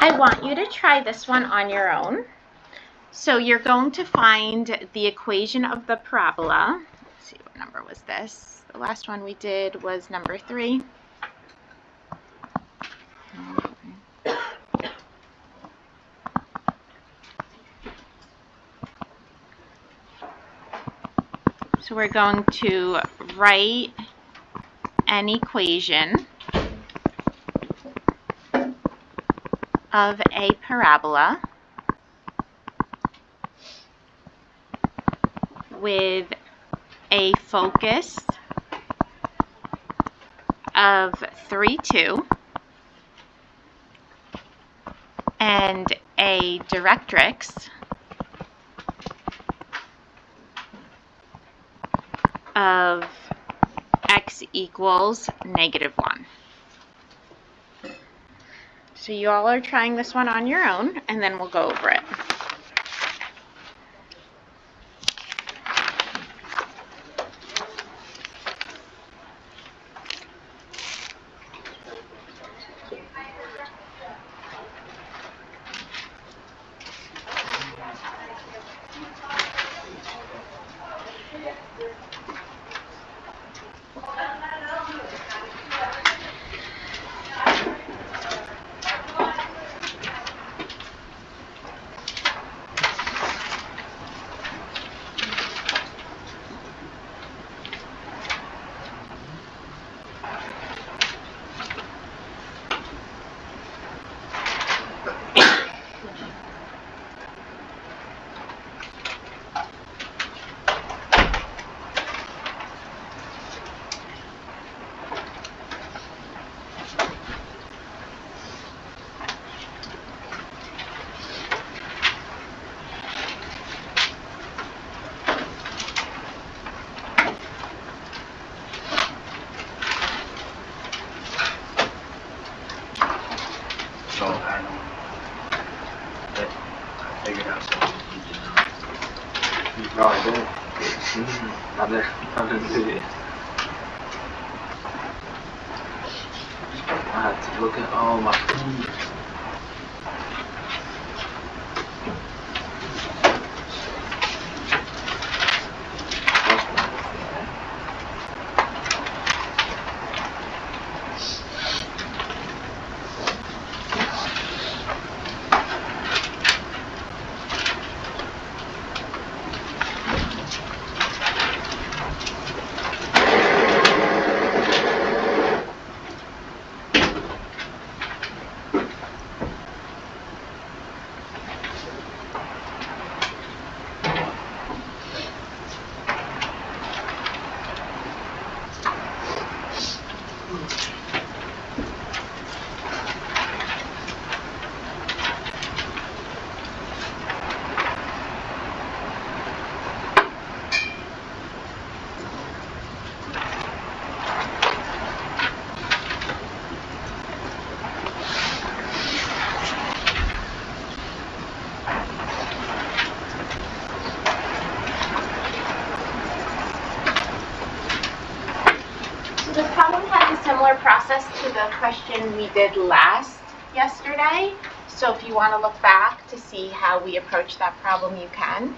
I want you to try this one on your own. So you're going to find the equation of the parabola. Let's see, what number was this? The last one we did was number 3. So we're going to write an equation of a parabola with a focus of 3, 2 and a directrix of x equals -1. So you all are trying this one on your own, and then we'll go over it. So I figured out something you didn't know. You probably did. I didn't see it. I had to look at all my food. The problem has a similar process to the question we did yesterday. So if you want to look back to see how we approach that problem, you can.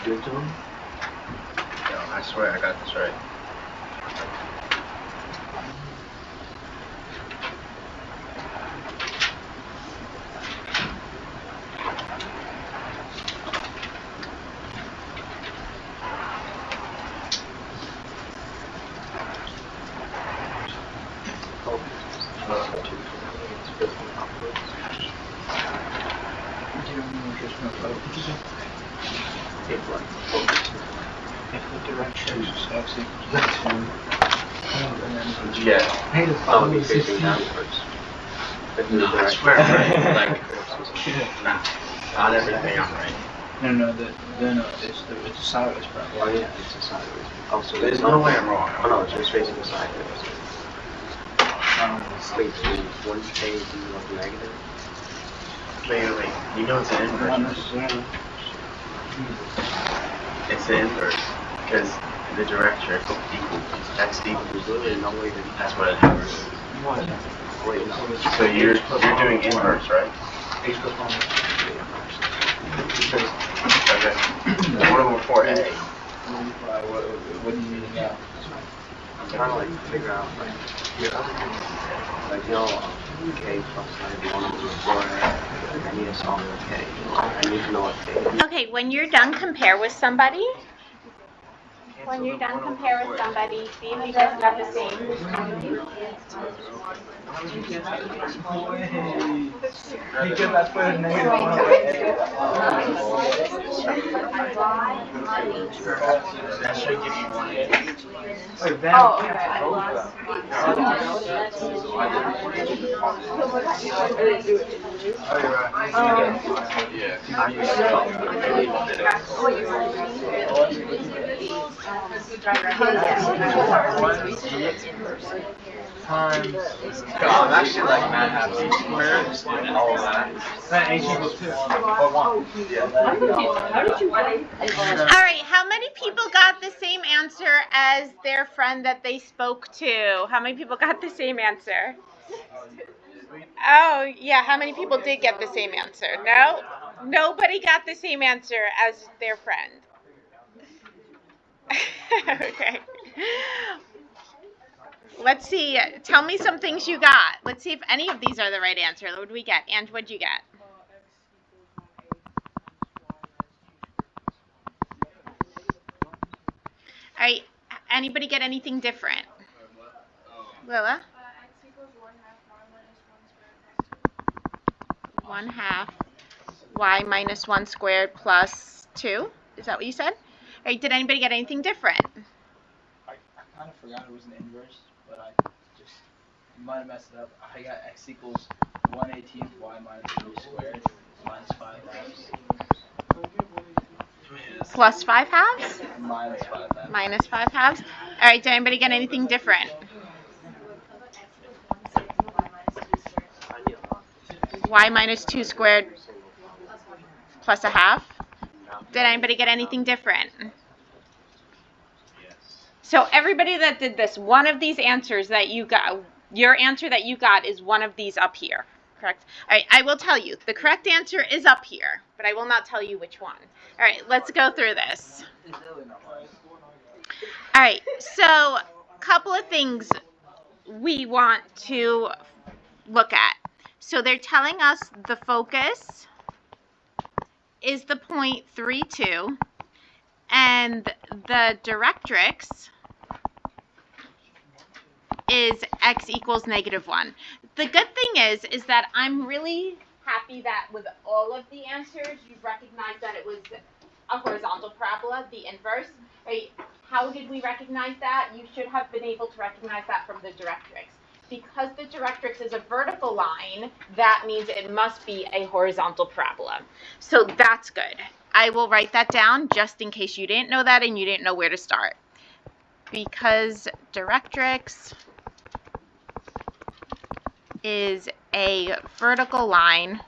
Give it to him? No, I swear I got this right. If the direction is x equals 2, and then Yeah. hey, the I'll problem be is facing 60. downwards. No, I swear I'm right. Like, not everything I'm right. No, it's a sideways problem. Oh yeah, it's a sideways. Oh, so there's no way I'm wrong. Oh no, it's just facing the sideways. Wait, so once k is equal to negative? Wait. You know it's an inverse. Not necessarily. It's the inverse. Because the directrix equals x equals. There's literally no way to. That's what an inverse is. What? Wait, no. So you're doing inverse, right? H plus 1. Okay. 1/4a. What do you mean now? I'm trying to like figure out like your other things. Like k plus like 1/4. I need to solve the k. I need to know what k is. Okay, when you're done, compare with somebody. When you're done, compare with somebody. See if you guys got the same. Because I put a negative on That should give you 1. Wait, then times. I'm actually like mad happy. All of that. Then H equals 2 or 1. All right, how many people got the same answer as their friend that they spoke to? How many people got the same answer? Oh, yeah, how many people did get the same answer? No? Nobody got the same answer as their friend. Okay. Let's see. Tell me some things you got. Let's see if any of these are the right answer. What did we get? And what'd you get? All right. Anybody get anything different? Lila? 1/2 y minus 1 squared plus 2. Is that what you said? All right. Did anybody get anything different? I kind of forgot it was an inverse, but I just might have messed it up. I got x equals 1/18 y minus 3 squared minus 5 halves. Plus 5 halves? Minus 5 halves. Minus 5 halves. All right. Did anybody get anything different? Y minus 2 squared plus 1/2. Did anybody get anything different? So everybody that did this, one of these answers that you got, your answer that you got is one of these up here, correct? All right, I will tell you, the correct answer is up here, but I will not tell you which one. All right, let's go through this. All right, so a couple of things we want to look at. So they're telling us the focus is the point 3,2, and the directrix is x equals -1. The good thing is that I'm really happy that with all of the answers, you recognize that it was a horizontal parabola, the inverse. Right? How did we recognize that? You should have been able to recognize that from the directrix. Because the directrix is a vertical line, that means it must be a horizontal parabola. So that's good. I will write that down just in case you didn't know that and you didn't know where to start. Because directrix is a vertical line,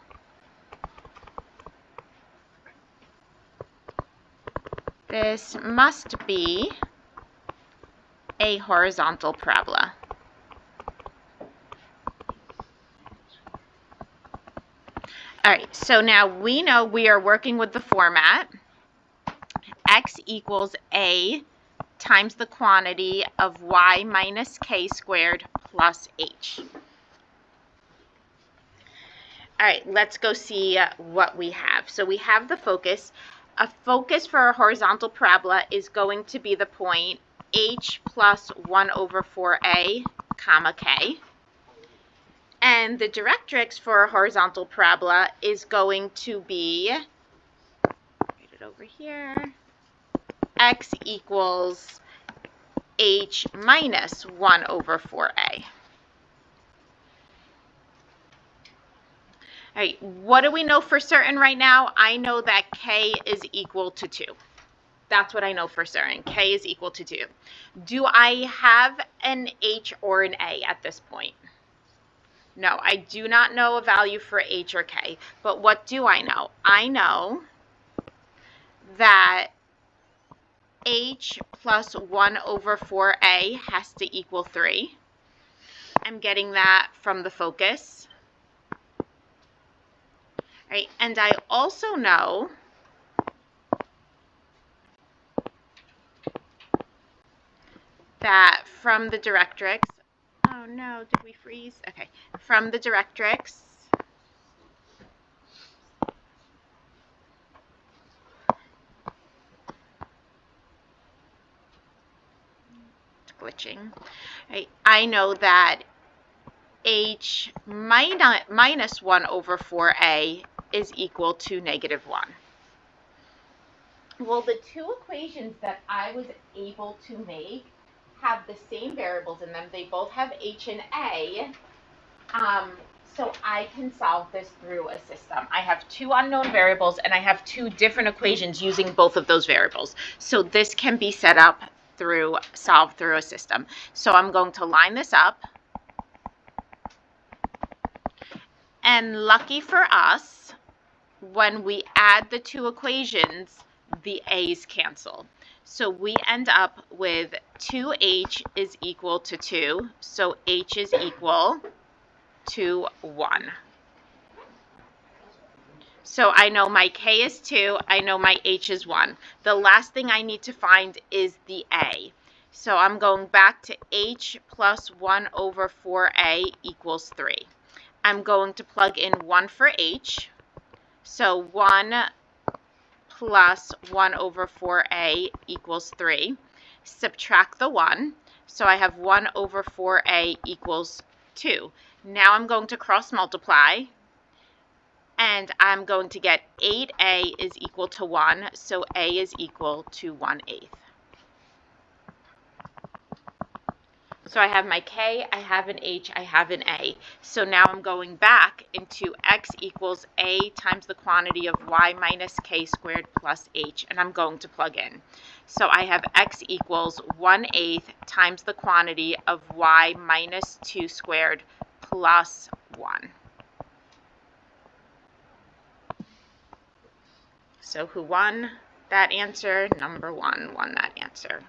this must be a horizontal parabola. All right, so now we know we are working with the format. X equals A times the quantity of y minus k squared plus h. All right, let's go see what we have. So we have the focus. A focus for a horizontal parabola is going to be the point h plus 1/4a, comma k. And the directrix for a horizontal parabola is going to be, write it over here, x equals h minus 1/4a. All right, what do we know for certain right now? I know that k is equal to 2. That's what I know for certain. K is equal to 2. Do I have an h or an a at this point? No, I do not know a value for h or k, but what do I know? I know that h plus 1 over 4a has to equal 3. I'm getting that from the focus. Right, and I also know that from the directrix, oh no, did we freeze? Okay, from the directrix, it's glitching. Right, I know that h minus 1 over 4a is equal to negative 1. Well, the two equations that I was able to make have the same variables in them. They both have h and a. So I can solve this through a system. I have two unknown variables and I have two different equations using both of those variables. So this can be set up through, solved through a system. So I'm going to line this up. And lucky for us, when we add the two equations, the a's cancel. So we end up with 2h is equal to 2. So h is equal to 1. So I know my k is 2, I know my h is 1. The last thing I need to find is the a. So I'm going back to h plus 1 over 4a equals 3. I'm going to plug in 1 for h. So 1 plus 1 over 4a equals 3. Subtract the 1. So I have 1 over 4a equals 2. Now I'm going to cross multiply. And I'm going to get 8a is equal to 1. So a is equal to 1/8. So I have my k, I have an h, I have an a. So now I'm going back into x equals a times the quantity of y minus k squared plus h, and I'm going to plug in. So I have x equals 1/8 times the quantity of y minus 2 squared plus 1. So who won that answer? Number 1 won that answer.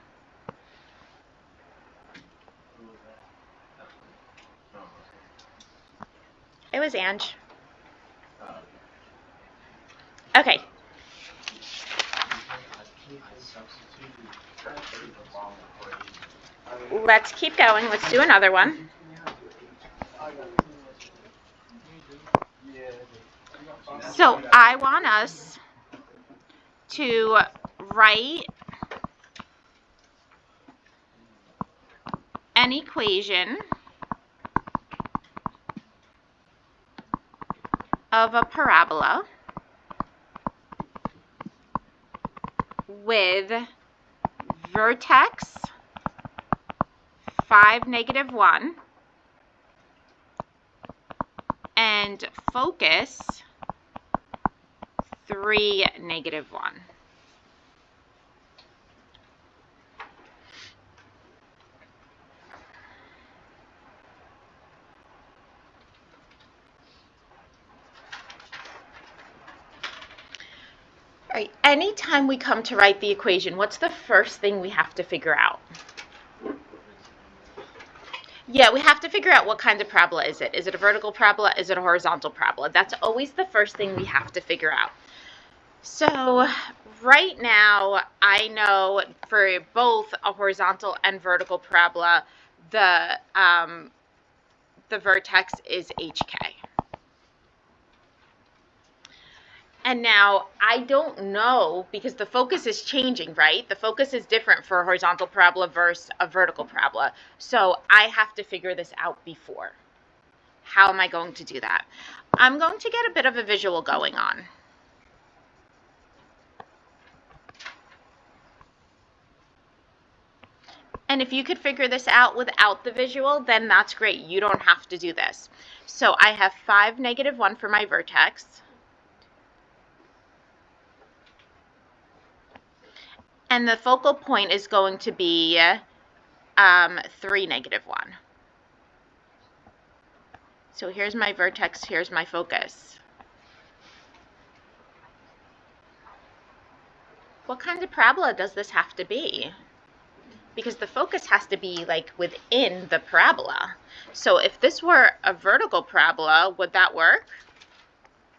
It was Ange. Okay. Let's keep going. Let's do another one. So I want us to write an equation of a parabola with vertex 5, -1 and focus 3, -1. Right. Anytime we come to write the equation, what's the first thing we have to figure out? Yeah, we have to figure out what kind of parabola is it. Is it a vertical parabola? Is it a horizontal parabola? That's always the first thing we have to figure out. So right now, I know for both a horizontal and vertical parabola, the vertex is HK. And now I don't know, because the focus is changing, right? The focus is different for a horizontal parabola versus a vertical parabola. So I have to figure this out before. How am I going to do that? I'm going to get a bit of a visual going on. And if you could figure this out without the visual, then that's great. You don't have to do this. So I have 5, -1 for my vertex. And the focal point is going to be 3, -1. So here's my vertex, here's my focus. What kind of parabola does this have to be? Because the focus has to be like within the parabola. So if this were a vertical parabola, would that work?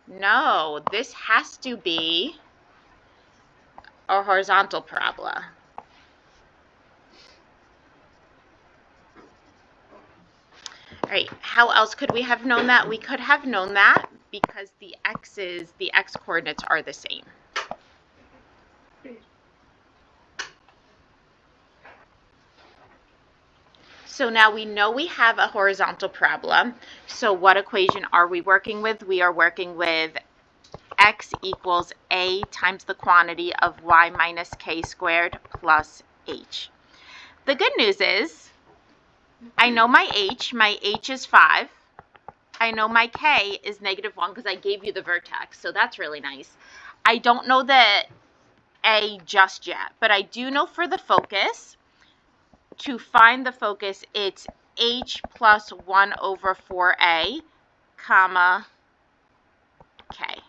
No, this has to be a horizontal parabola. All right, how else could we have known that? We could have known that because the x coordinates are the same. So now we know we have a horizontal parabola. So what equation are we working with? We are working with x equals a times the quantity of y minus k squared plus h. The good news is I know my h is 5. I know my k is -1 because I gave you the vertex, so that's really nice. I don't know the a just yet, but I do know for the focus, to find the focus, it's h plus 1 over 4a, comma, k.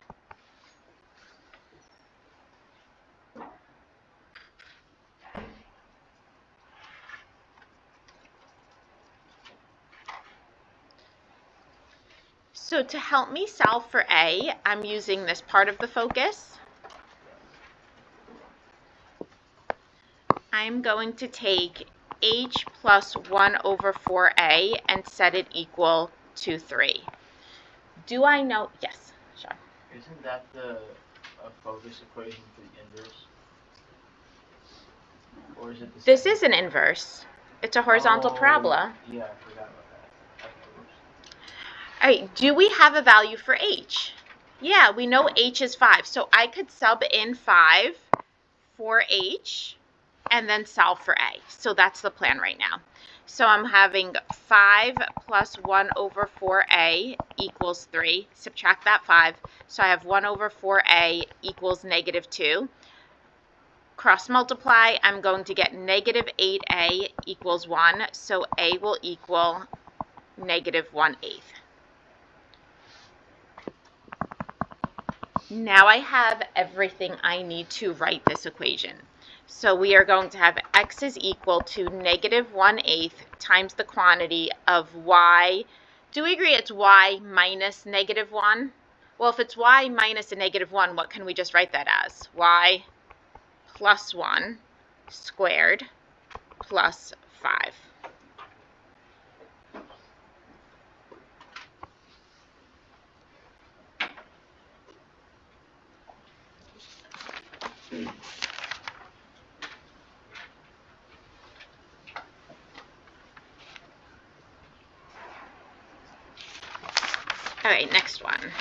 So to help me solve for a, I'm using this part of the focus. I'm going to take h plus 1 over 4a and set it equal to 3. Do I know? Yes, sure. Isn't that the focus equation for the inverse? Or is it the This same? is an inverse. It's a horizontal parabola. Yeah, I forgot about that. Okay, oops. All right, do we have a value for h? Yeah, we know h is 5, so I could sub in 5 for h and then solve for a. So that's the plan right now. So I'm having 5 plus 1 over 4a equals 3. Subtract that 5. So I have 1 over 4a equals -2. Cross multiply, I'm going to get -8a equals 1. So a will equal -1/8. Now I have everything I need to write this equation. So we are going to have x is equal to -1/8 times the quantity of y. Do we agree it's y minus -1? Well, if it's y minus a -1, what can we just write that as? Y plus 1 squared plus 5. All right, next one.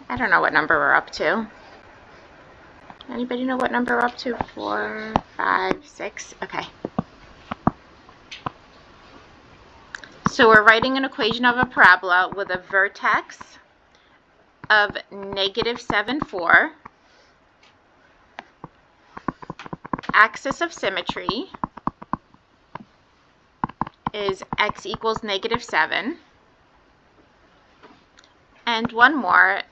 I don't know what number we're up to. Anybody know what number we're up to? 4, 5, 6? Okay. So we're writing an equation of a parabola with a vertex of -7, 4, axis of symmetry is x equals -7, and one more,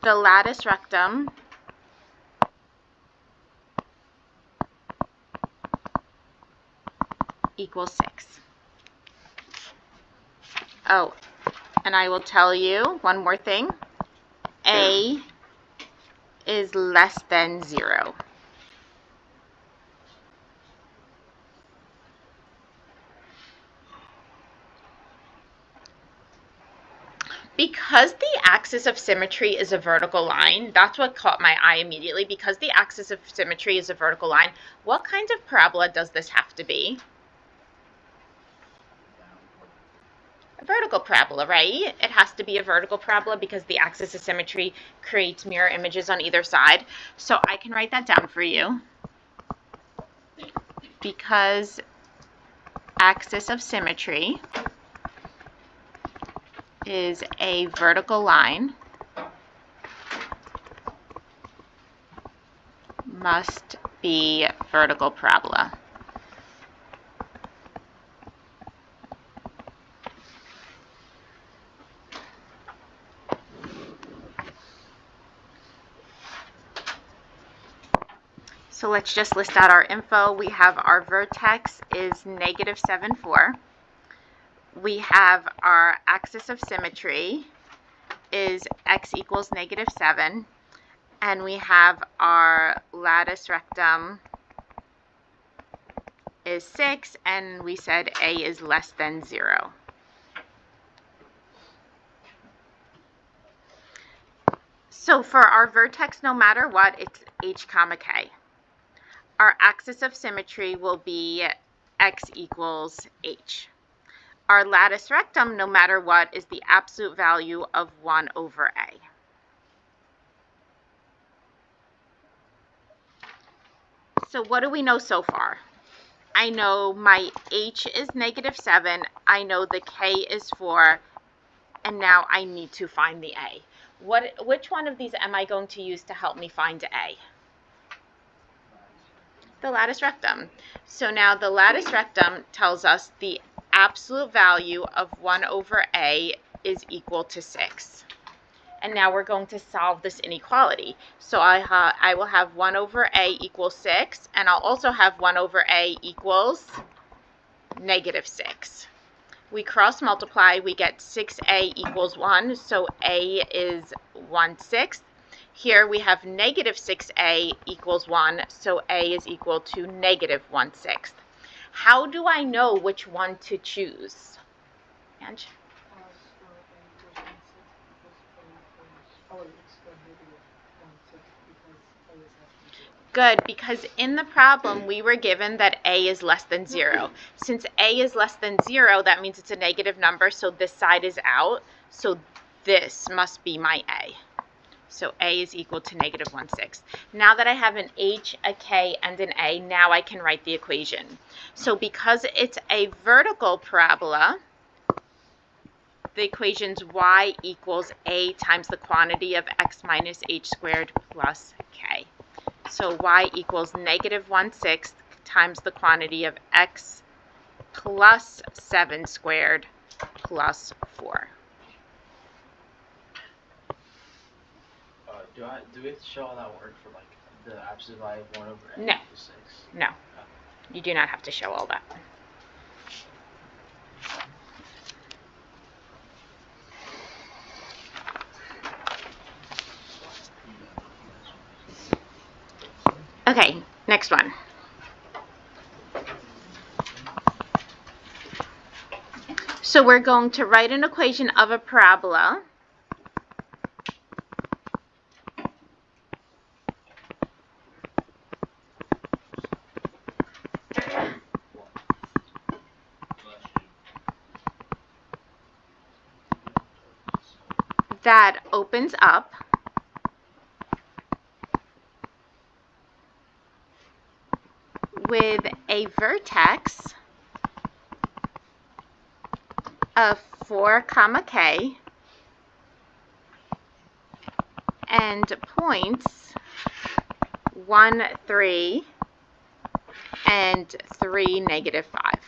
the latus rectum equals 6. Oh, and I will tell you one more thing. A is less than 0. Because the axis of symmetry is a vertical line, that's what caught my eye immediately. Because the axis of symmetry is a vertical line, what kind of parabola does this have to be? A vertical parabola, right? It has to be a vertical parabola because the axis of symmetry creates mirror images on either side. So I can write that down for you. Because axis of symmetry is a vertical line, must be vertical parabola. So let's just list out our info. We have our vertex is -7, 4. We have our axis of symmetry is x equals -7. And we have our latus rectum is 6, and we said a is less than 0. So for our vertex, no matter what, it's h comma k. Our axis of symmetry will be x equals h. Our latus rectum, no matter what, is the absolute value of 1 over a. So what do we know so far? I know my h is -7, I know the k is 4, and now I need to find the a. Which one of these am I going to use to help me find a? The latus rectum. So now the latus rectum tells us the absolute value of 1 over a is equal to 6. And now we're going to solve this inequality. So I will have 1 over a equals 6, and I'll also have 1 over a equals -6. We cross multiply, we get 6a equals 1, so a is 1/6. Here we have -6a equals 1, so a is equal to -1/6. How do I know which one to choose? Ange? Good, because in the problem we were given that a is less than 0. Since a is less than 0, that means it's a negative number, so this side is out. So this must be my a. So a is equal to -1/6. Now that I have an h, a k, and an a, now I can write the equation. So because it's a vertical parabola, the equation's y equals a times the quantity of x minus h squared plus k. So y equals -1/6 times the quantity of x plus 7 squared plus 4. Do we have to show all that work for like the absolute value of 1 over a No. equals 6? No, you do not have to show all that. Okay, next one. So we're going to write an equation of a parabola. That opens up with a vertex of 4, k and points 1, 3 and 3, -5.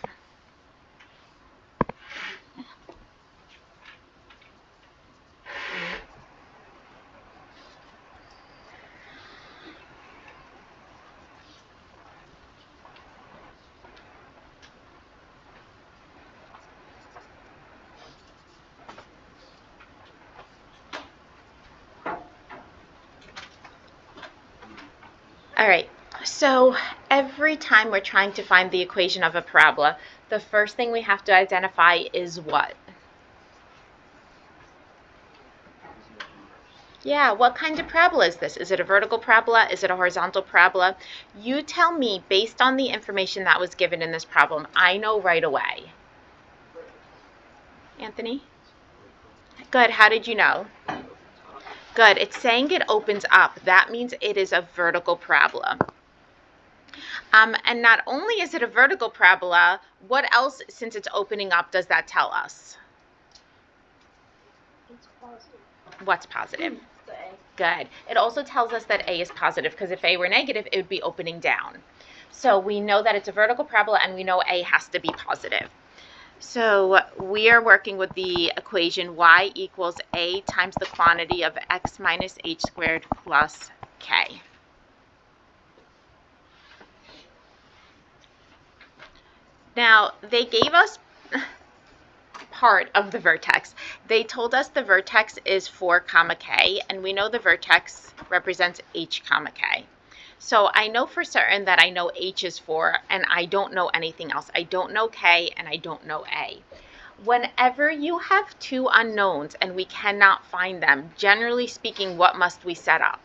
All right, so every time we're trying to find the equation of a parabola, the first thing we have to identify is what? Yeah, what kind of parabola is this? Is it a vertical parabola? Is it a horizontal parabola? You tell me based on the information that was given in this problem. I know right away. Anthony? Good. How did you know? Good. It's saying it opens up. That means it is a vertical parabola. And not only is it a vertical parabola, what else, since it's opening up, does that tell us? It's positive. What's positive? The A. Good. It also tells us that A is positive, because if A were negative, it would be opening down. So we know that it's a vertical parabola, and we know A has to be positive. So we are working with the equation y equals A times the quantity of x minus h squared plus k. Now, they gave us part of the vertex. They told us the vertex is 4, k, and we know the vertex represents h, k. So I know for certain that I know h is 4, and I don't know anything else. I don't know k, and I don't know a. Whenever you have two unknowns and we cannot find them, generally speaking, what must we set up?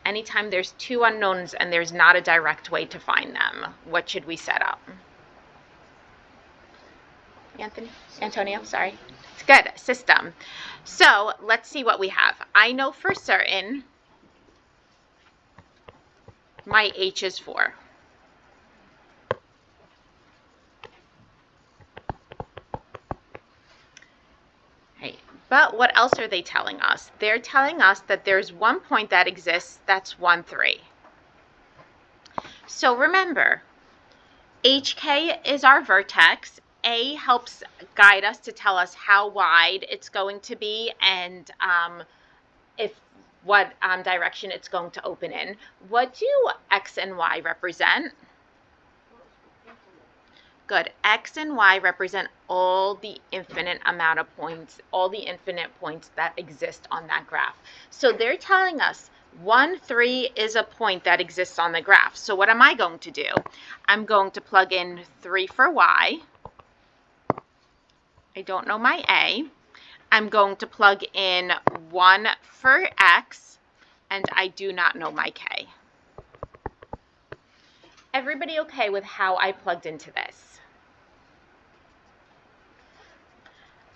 Anytime there's two unknowns and there's not a direct way to find them, what should we set up? Antonio, sorry. It's good. System. So let's see what we have. I know for certain my h is 4. Hey, but what else are they telling us? They're telling us that there's one point that exists that's 1, 3. So remember, HK is our vertex. A helps guide us to tell us how wide it's going to be and what direction it's going to open in. What do X and Y represent? Good. X and Y represent all the infinite amount of points, all the infinite points that exist on that graph. So they're telling us 1, 3 is a point that exists on the graph. So what am I going to do? I'm going to plug in 3 for Y. I don't know my A. I'm going to plug in 1 for X, and I do not know my K. Everybody okay with how I plugged into this?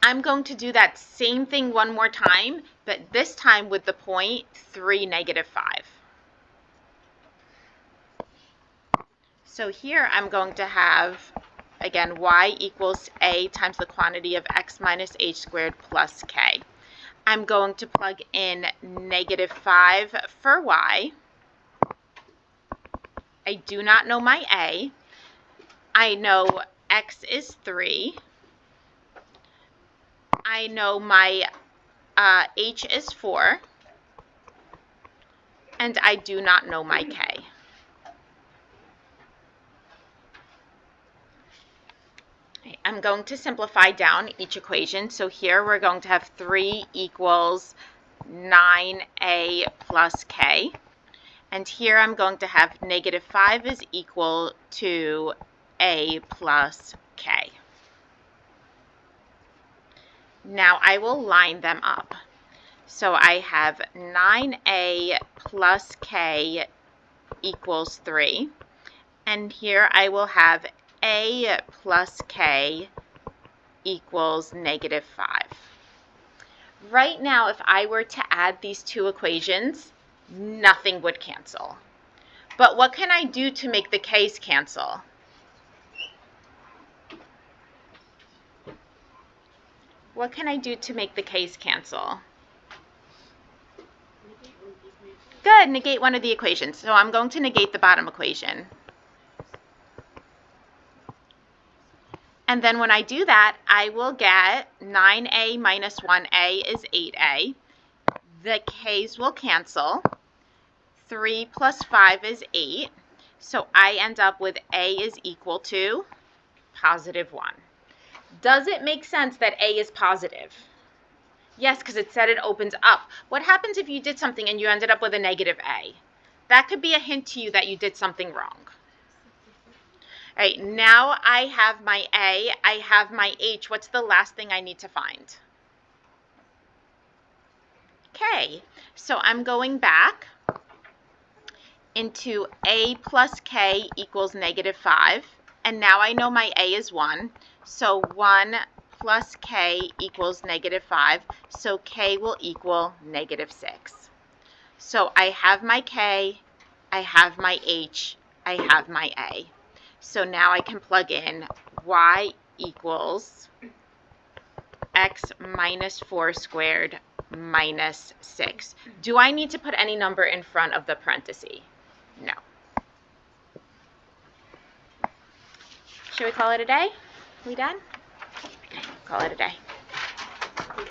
I'm going to do that same thing one more time, but this time with the point 3, -5. So here I'm going to have, again, y equals A times the quantity of x minus h squared plus k. I'm going to plug in -5 for y. I do not know my A. I know x is 3. I know my h is 4. And I do not know my k. I'm going to simplify down each equation. So here we're going to have 3 equals 9a plus k. And here I'm going to have -5 is equal to a plus k. Now I will line them up. So I have 9a plus k equals 3. And here I will have a plus k equals -5. Right now, if I were to add these two equations, nothing would cancel. But what can I do to make the k's cancel? What can I do to make the k's cancel? Good, negate one of the equations. So I'm going to negate the bottom equation. And then when I do that, I will get 9a minus 1a is 8a. The k's will cancel. 3 plus 5 is 8. So I end up with a is equal to +1. Does it make sense that a is positive? Yes, because it said it opens up. What happens if you did something and you ended up with a -a? That could be a hint to you that you did something wrong. All right, now I have my A, I have my H. What's the last thing I need to find? K. So I'm going back into A plus K equals -5, And now I know my A is 1. So 1 plus K equals -5. So K will equal -6. So I have my K, I have my H, I have my A. So now I can plug in y equals x minus 4 squared minus 6. Do I need to put any number in front of the parenthesis? No. Should we call it a day? We done? Okay, call it a day.